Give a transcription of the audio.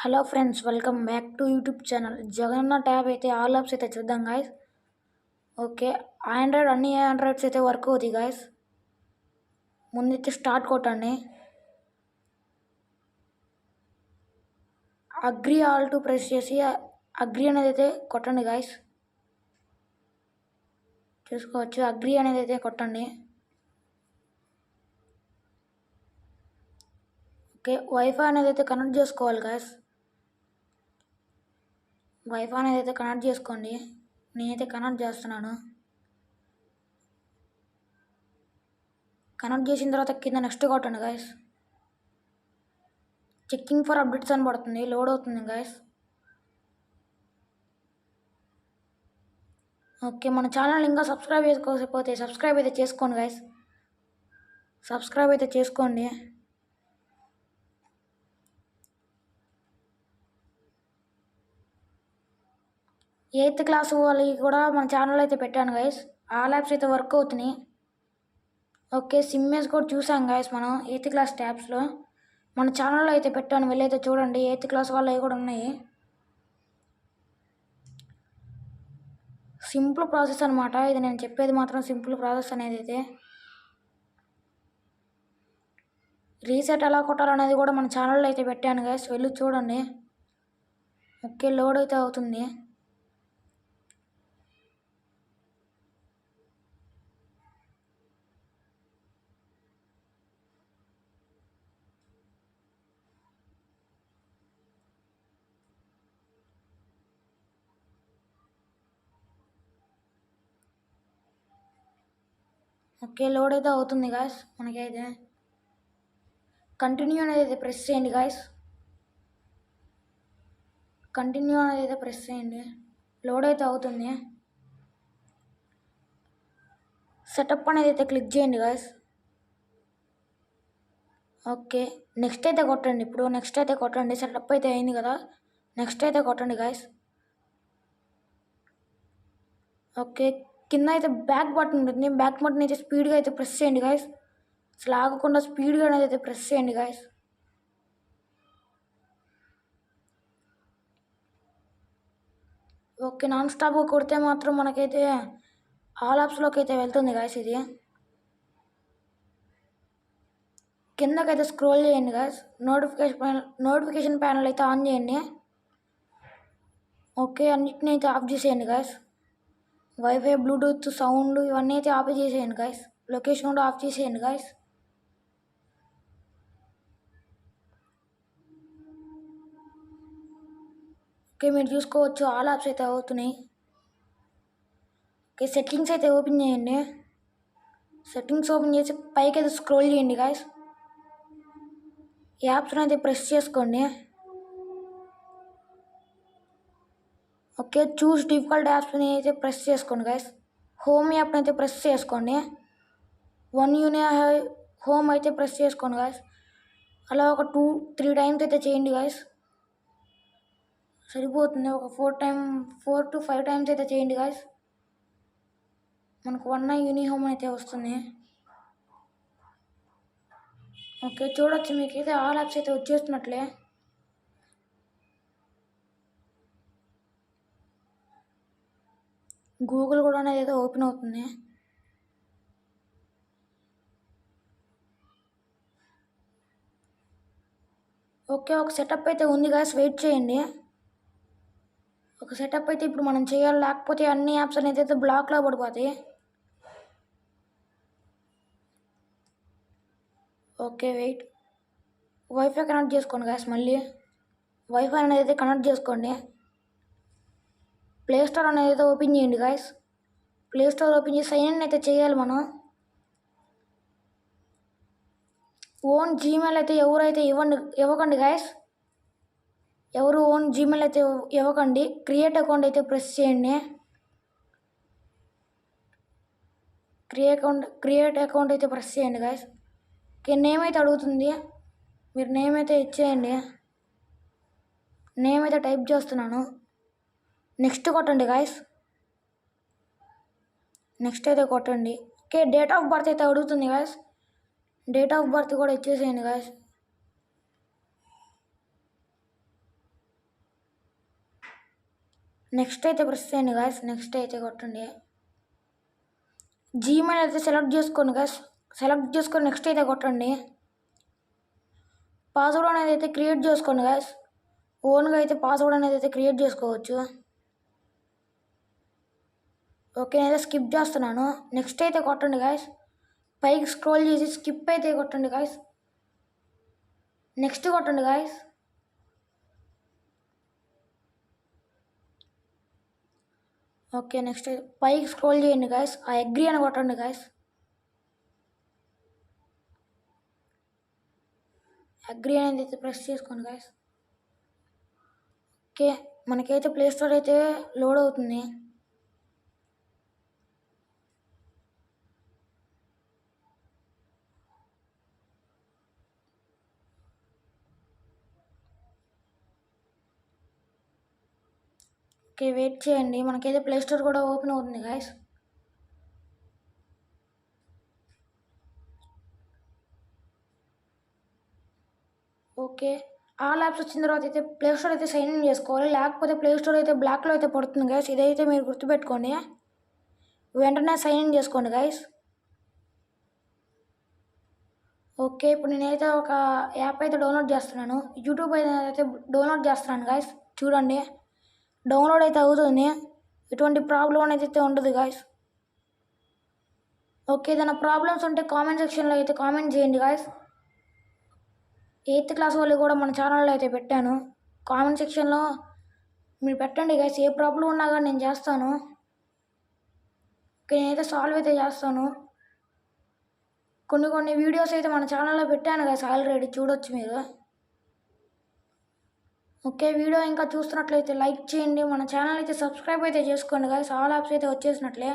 Hello friends, welcome back to YouTube channel. Jagananna tab అయితే all apps అయితే చూద్దాం guys. Okay, అన్ని ఆండ్రాయిడ్స్ అయితే వర్క్ అవుతాయి గాయస్. ముందైతే స్టార్ట్ కొట్టండి. అగ్రి ఆల్ టు ప్రెస్ చేసి అగ్రి అనేది అయితే కొట్టండి గాయస్. చూసుకోవచ్చు, అగ్రి అనేది అయితే కొట్టండి. ఓకే, వైఫై అనేది అయితే కనెక్ట్ చేసుకోవాలి గాయస్. వైఫై అనేది అయితే కనెక్ట్ చేసుకోండి. నేనైతే కనెక్ట్ చేస్తున్నాను. కనెక్ట్ చేసిన తర్వాత కింద నెక్స్ట్ కొట్టండి గాయస్. చెక్కింగ్ ఫర్ అప్డేట్స్ అని పడుతుంది, లోడ్ అవుతుంది గాయస్. ఓకే, మన ఛానల్ ఇంకా సబ్స్క్రైబ్ చేసుకోకపోతే సబ్స్క్రైబ్ అయితే చేసుకోండి గాయస్. సబ్స్క్రైబ్ అయితే చేసుకోండి. ఎయిత్ క్లాస్ వాళ్ళకి కూడా మన ఛానల్ అయితే పెట్టాను గాయస్. ఆల్ యాప్స్ అయితే వర్క్ అవుతున్నాయి. ఓకే, సిమ్మెస్ కూడా చూసాం గాయస్. మనం ఎయిత్ క్లాస్ ట్యాబ్స్లో మన ఛానల్లో అయితే పెట్టాను, వెళ్ళైతే చూడండి. ఎయిత్ క్లాస్ వాళ్ళవి కూడా ఉన్నాయి. సింపుల్ ప్రాసెస్ అనమాట ఇది. నేను చెప్పేది మాత్రం సింపుల్ ప్రాసెస్ అనేది అయితే. రీసెట్ ఎలా కొట్టాలనేది కూడా మన ఛానల్లో అయితే పెట్టాను గాయస్, వెళ్ళి చూడండి. ఓకే, లోడ్ అయితే అవుతుంది. ఓకే, లోడ్ అయితే అవుతుంది గాయస్. మనకైతే కంటిన్యూ అనేది అయితే ప్రెస్ చేయండి గాయస్. కంటిన్యూ అనేది అయితే ప్రెస్ చేయండి. లోడ్ అయితే అవుతుంది. సెటప్ అనేది అయితే క్లిక్ చేయండి గాయస్. ఓకే, నెక్స్ట్ అయితే కొట్టండి. ఇప్పుడు నెక్స్ట్ అయితే కొట్టండి. సెటప్ అయితే అయింది కదా, నెక్స్ట్ అయితే కొట్టండి గాయస్. ఓకే, కింద అయితే బ్యాక్ బటన్ ఉంటుంది. బ్యాక్ బటన్ అయితే స్పీడ్గా అయితే ప్రెస్ చేయండి గాయస్. అసలు ఆగకుండా స్పీడ్గా అనేది అయితే ప్రెస్ చేయండి గాయస్. ఓకే, నాన్ స్టాప్గా కొడితే మాత్రం మనకైతే ఆల్ యాప్స్లోకి అయితే వెళ్తుంది గాయస్. ఇది కిందకైతే స్క్రోల్ చేయండి గాయస్. నోటిఫికేషన్ ప్యానల్ అయితే ఆన్ చేయండి. ఓకే, అన్నిటిని అయితే ఆఫ్ చేసేయండి గాయస్. వైఫై, బ్లూటూత్, సౌండ్ ఇవన్నీ అయితే ఆఫ్ చేసేయండి గాయస్. లొకేషన్ కూడా ఆఫ్ చేసేయండి గాయస్. ఓకే, మీరు చూసుకోవచ్చు ఆల్ యాప్స్ అయితే అవుతున్నాయి. ఓకే, సెట్టింగ్స్ అయితే ఓపెన్ చేయండి. సెట్టింగ్స్ ఓపెన్ చేసి పైకి అయితే స్క్రోల్ చేయండి గాయస్. యాప్స్ని అయితే ప్రెస్ చేసుకోండి. ఓకే, చూస్ డిఫాల్ట్ యాప్స్ని అయితే ప్రెస్ చేసుకోండి గాయస్. హోమ్ యాప్ని అయితే ప్రెస్ చేసుకోండి. వన్ యూని హోమ్ అయితే ప్రెస్ చేసుకోండి గాయస్. అలా ఒక 2-3 టైమ్స్ అయితే చేయండి గాయస్, సరిపోతుంది. ఒక 4 to 5 టైమ్స్ అయితే చేయండి గాయస్. మనకు వన్ యూని హోమ్ అయితే వస్తుంది. ఓకే, చూడొచ్చు మీకైతే ఆల్ యాప్స్ అయితే వచ్చేస్తున్నట్లే. గూగుల్ కూడా అనేది అయితే ఓపెన్ అవుతుంది. ఓకే, ఒక సెటప్ అయితే ఉంది గాయస్, వెయిట్ చేయండి. ఒక సెటప్ అయితే ఇప్పుడు మనం చేయాలి, లేకపోతే అన్ని యాప్స్ అనేది అయితే బ్లాక్లో పడిపోతాయి. Okay, wait. వైఫై కనెక్ట్ చేసుకోండి గాయస్. మళ్ళీ వైఫై అనేది అయితే కనెక్ట్ చేసుకోండి. ప్లే స్టోర్ అనేది అయితే ఓపెన్ చేయండి గాయస్. ప్లే స్టోర్ ఓపెన్ చేసి సైన్ ఇన్ అయితే చేయాలి మనం. ఓన్ జీమెయిల్ అయితే ఎవరైతే ఇవ్వకండి గాయస్. ఎవరు ఓన్ జీమెయిల్ అయితే ఇవ్వకండి. క్రియేట్ అకౌంట్ అయితే ప్రెస్ చేయండి. క్రియేట్ అకౌంట్ అయితే ప్రెస్ చేయండి గాయస్. ఓకే, నేమ్ అయితే అడుగుతుంది, మీరు నేమ్ అయితే ఇచ్చేయండి. నేమ్ అయితే టైప్ చేస్తున్నాను. నెక్స్ట్ కొట్టండి గాయస్. నెక్స్ట్ అయితే కొట్టండి. ఓకే, డేట్ ఆఫ్ బర్త్ అయితే అడుగుతుంది గాయస్. డేట్ ఆఫ్ బర్త్ కూడా ఇచ్చేసేయండి గాయస్. నెక్స్ట్ అయితే ప్రెస్ చేయండి గాయస్. నెక్స్ట్ అయితే కొట్టండి. జీమెయిల్ అయితే సెలెక్ట్ చేసుకోండి గాయస్. సెలెక్ట్ చేసుకొని నెక్స్ట్ అయితే కొట్టండి. పాస్వర్డ్ అనేది అయితే క్రియేట్ చేసుకోండి గాయస్. ఓన్గా అయితే పాస్వర్డ్ అనేది అయితే క్రియేట్ చేసుకోవచ్చు. ఓకే, నేనైతే స్కిప్ చేస్తున్నాను. నెక్స్ట్ అయితే కొట్టండి గాయస్. పైకి స్క్రోల్ చేసి స్కిప్ అయితే కొట్టండి గాయస్. నెక్స్ట్ కొట్టండి గాయస్. ఓకే, నెక్స్ట్ పైకి స్క్రోల్ చేయండి గాయస్. ఆ అగ్రీ అని కొట్టండి గాయస్. అగ్రీ అనేది అయితే ప్రెస్ చేసుకోండి గాయస్. ఓకే, మనకైతే ప్లే స్టోర్ అయితే లోడ్ అవుతుంది. ఓకే, వెయిట్ చేయండి. మనకైతే ప్లే స్టోర్ కూడా ఓపెన్ అవుతుంది గాయస్. ఓకే, ఆల్ యాప్స్ వచ్చిన తర్వాత అయితే ప్లే స్టోర్ అయితే సైన్ ఇన్ చేసుకోవాలి. లేకపోతే ప్లే స్టోర్ అయితే బ్లాక్లో అయితే పడుతుంది గాయస్. ఇదైతే మీరు గుర్తుపెట్టుకోండి. వెంటనే సైన్ ఇన్ చేసుకోండి గాయస్. ఓకే, ఇప్పుడు నేనైతే ఒక యాప్ అయితే డౌన్లోడ్ చేస్తున్నాను. యూట్యూబ్ అయితే డౌన్లోడ్ చేస్తున్నాను గాయస్. చూడండి, డౌన్లోడ్ అయితే అవుతుంది. ఎటువంటి ప్రాబ్లం అనేది అయితే ఉండదు గాయస్. ఓకే, ఏదైనా ప్రాబ్లమ్స్ ఉంటే కామెంట్ సెక్షన్లో అయితే కామెంట్ చేయండి గాయస్. 8th క్లాస్ వాళ్ళు కూడా మన ఛానల్లో అయితే పెట్టాను. కామెంట్ సెక్షన్లో మీరు పెట్టండి గాయస్. ఏ ప్రాబ్లం ఉన్నా కానీ నేను చేస్తాను. ఓకే, నేనైతే సాల్వ్ అయితే చేస్తాను. కొన్ని వీడియోస్ అయితే మన ఛానల్లో పెట్టాను గాయస్ ఆల్రెడీ, చూడొచ్చు మీరు. ఓకే, వీడియో ఇంకా చూస్తున్నట్లయితే లైక్ చేయండి. మన ఛానల్ అయితే సబ్స్క్రైబ్ అయితే చేసుకోండి గాయస్. ఆల్ యాప్స్ అయితే వచ్చేసినట్లే.